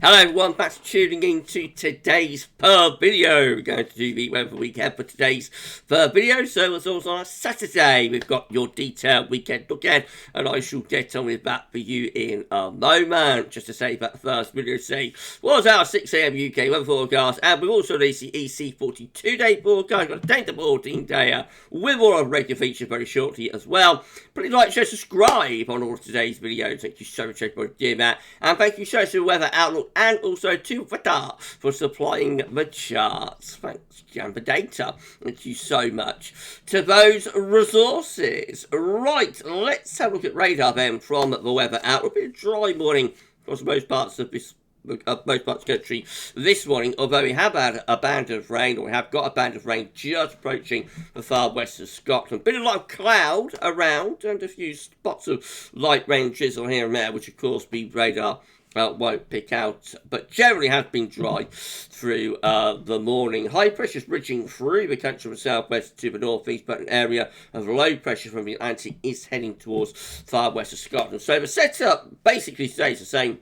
Hello everyone, thanks for tuning in to today's video. We're going to do the weather weekend for today's video. So as always on a Saturday, we've got your detailed weekend look ahead, and I shall get on with that for you in a moment. Just to say that the first video today was our 6 AM UK weather forecast, and we've also released the EC42 day forecast. Got a 10 to 14 day with all our regular features very shortly as well. Please like, share, subscribe on all of today's videos. Thank you so much for doing that, and thank you so much to Weather Outlook and also to Vata for supplying the charts. Thanks, Jan, for data. Thank you so much to those resources. Right, let's have a look at radar then from the Weather Outlook. A dry morning across most parts of this most parts of the country this morning, although we have had a band of rain, or we have got a band of rain just approaching the far west of Scotland. Bit of light cloud around and a few spots of light rain drizzle here and there, which of course the radar won't pick out, but generally has been dry through the morning. High pressure is bridging through the country from the southwest to the northeast, but an area of low pressure from the Atlantic is heading towards far west of Scotland. So the setup basically stays the same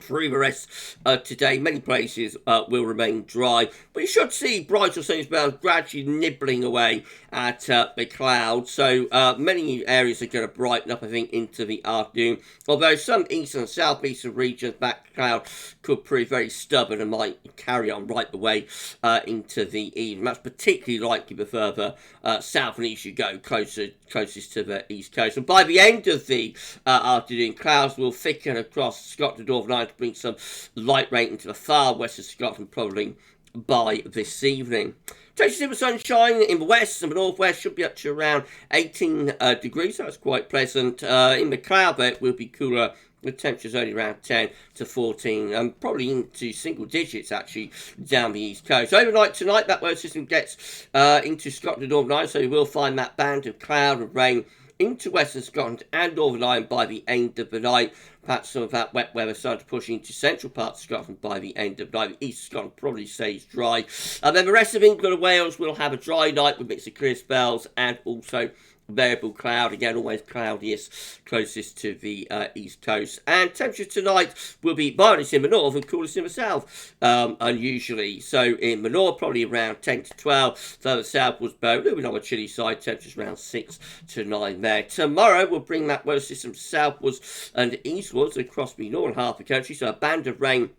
through the rest of today. Many places will remain dry, but you should see brighter sunny spells gradually nibbling away at the clouds. So many areas are going to brighten up, I think, into the afternoon. Although some eastern and southeastern regions, that cloud could prove very stubborn and might carry on right the way into the evening. That's particularly likely the further south and east you go, closest to the east coast. And by the end of the afternoon, clouds will thicken across Scotland, Northern Ireland, to bring some light rain into the far west of Scotland, probably by this evening. Temperatures in the sunshine in the west and the northwest should be up to around 18 degrees, so that's quite pleasant. In the cloud belt will be cooler. The temperature's only around 10 to 14, and probably into single digits actually down the east coast. Overnight tonight, that weather system gets into Scotland and Northern Ireland, so we will find that band of cloud and rain into western Scotland and Northern Ireland by the end of the night. Perhaps some of that wet weather starting to push into central parts of Scotland by the end of the night. The east of Scotland probably stays dry. And then the rest of England and Wales will have a dry night with mix of clear spells and also variable cloud, again always cloudiest closest to the east coast. And temperature tonight will be mildest in the north and coolest in the south, unusually. So in the north probably around 10 to 12, further southwards a little bit on the chilly side, temperatures around 6 to 9 there. Tomorrow we'll bring that weather system southwards and eastwards across the northern half of the country, so a band of rain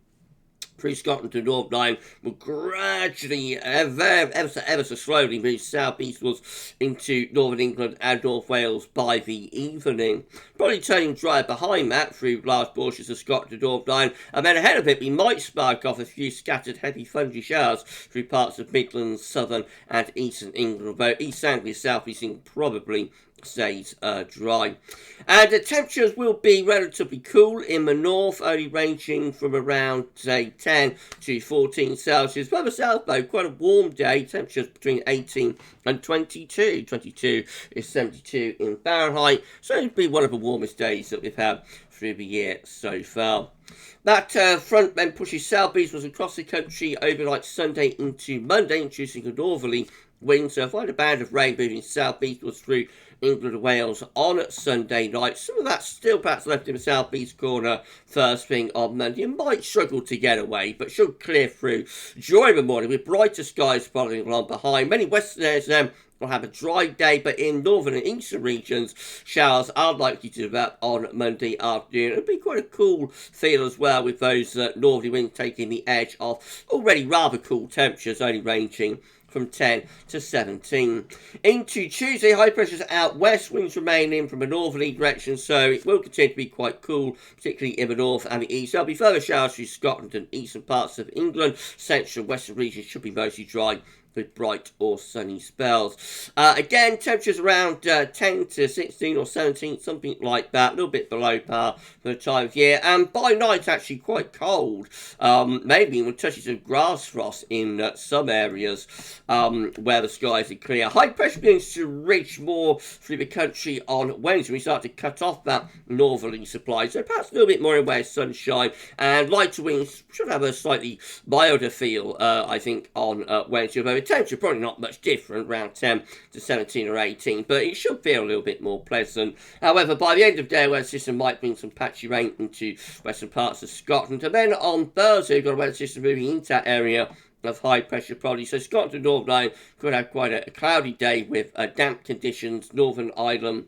through Scotland to Northern Ireland will gradually, ever so slowly move southeastwards into Northern England and North Wales by the evening. Probably turning dry behind that through large portions of Scotland and Northern Ireland, and then ahead of it we might spark off a few scattered heavy thundery showers through parts of Midlands, Southern and Eastern England, although East Anglia, South East England probably stays dry. And the temperatures will be relatively cool in the north, only ranging from around, say, 10 to 14 Celsius. Further south, though, quite a warm day, temperatures between 18 and 22. 22 is 72 in Fahrenheit, so it'll be one of the warmest days that we've had through the year so far. That front then pushes southeastwards across the country overnight Sunday into Monday, introducing a northerly wind. So find a band of rain moving southeastwards through England and Wales on Sunday night. Some of that still perhaps left in the southeast corner first thing on Monday. It might struggle to get away, but should clear through during the morning with brighter skies following along behind. Many western areas then will have a dry day, but in northern and eastern regions, showers are likely to develop on Monday afternoon. It'll be quite a cool feel as well, with those northerly winds taking the edge off already rather cool temperatures, only ranging from 10 to 17. Into Tuesday, high pressures out west, winds remain in from a northerly direction, so it will continue to be quite cool, particularly in the north and the east. There'll be further showers through Scotland and eastern parts of England. Central and western regions should be mostly dry with bright or sunny spells. Again, temperatures around 10 to 16 or 17, something like that, a little bit below par for the time of year, and by night actually quite cold, maybe even touches of grass frost in some areas where the skies are clear. High pressure begins to reach more through the country on Wednesday. We start to cut off that northerly supply, so perhaps a little bit more in way of sunshine, and lighter winds should have a slightly milder feel, I think, on Wednesday, although So temperature probably not much different, around 10 to 17 or 18, but it should feel a little bit more pleasant. However, by the end of the day, a weather system might bring some patchy rain into western parts of Scotland. And then on Thursday, we've got a weather system moving into that area of high pressure probably. So Scotland and Northern Ireland could have quite a cloudy day with damp conditions. Northern Ireland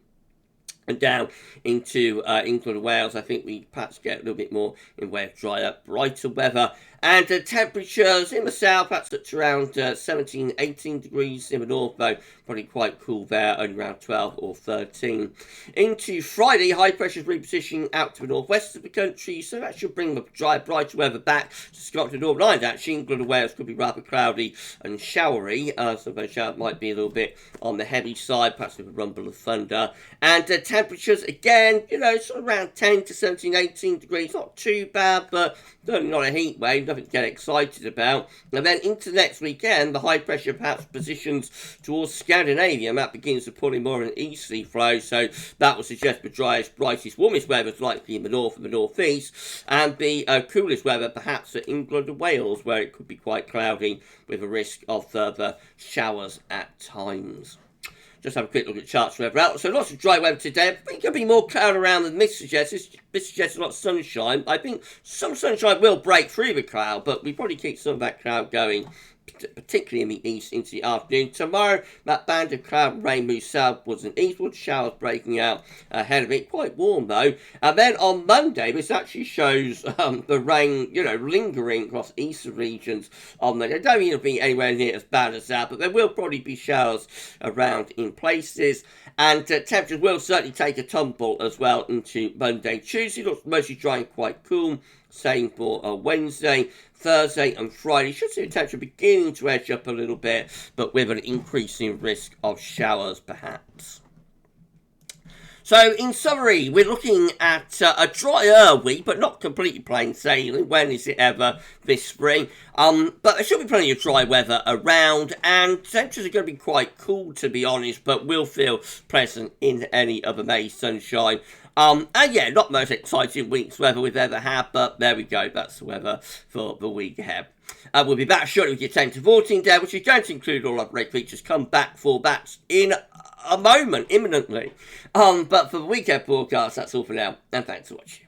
and down into England and Wales, I think we perhaps get a little bit more in way of drier, brighter weather. And temperatures in the south, that's at around 17, 18 degrees. In the north, though, probably quite cool there, only around 12 or 13. Into Friday, high pressure repositioning out to the northwest of the country, so that should bring the dry, brighter weather back to Scotland and Northern Ireland. Actually, England and Wales could be rather cloudy and showery. Some of those showers might be a little bit on the heavy side, perhaps with a rumble of thunder. And temperatures, again, sort of around 10 to 17, 18 degrees. Not too bad, but certainly not a heat wave, nothing to get excited about. And then into next weekend, the high pressure perhaps positions towards Scandinavia, and that begins to pull in more of an easterly flow, so that will suggest the driest, brightest, warmest weather is likely in the north and the northeast, and the coolest weather perhaps at England and Wales, where it could be quite cloudy with a risk of further showers at times. Just have a quick look at charts for everywhere else. So lots of dry weather today. I think there'll be more cloud around than this suggests. This suggests a lot of sunshine. I think some sunshine will break through the cloud, but we probably keep some of that cloud going, particularly in the east into the afternoon. Tomorrow, that band of cloud and rain moves southwards and eastwards, showers breaking out ahead of it. Quite warm though. And then on Monday, this actually shows the rain, lingering across eastern regions on Monday. I don't think it'll be anywhere near as bad as that, but there will probably be showers around in places. And temperatures will certainly take a tumble as well into Monday. Tuesday looks mostly dry and quite cool. Same for Wednesday, Thursday and Friday. Should see the temperature beginning to edge up a little bit, but with an increasing risk of showers perhaps. So, in summary, we're looking at a drier week, but not completely plain sailing. When is it ever this spring? But there should be plenty of dry weather around, and temperatures are going to be quite cool, to be honest, but will feel pleasant in any other May sunshine. And yeah, not the most exciting week's weather we've ever had, but there we go. That's the weather for the week ahead. We'll be back shortly with your 10 to 14 day, which is going to include all our great features. Come back for that in a moment, imminently. But for the weekend forecast, that's all for now, and thanks for watching.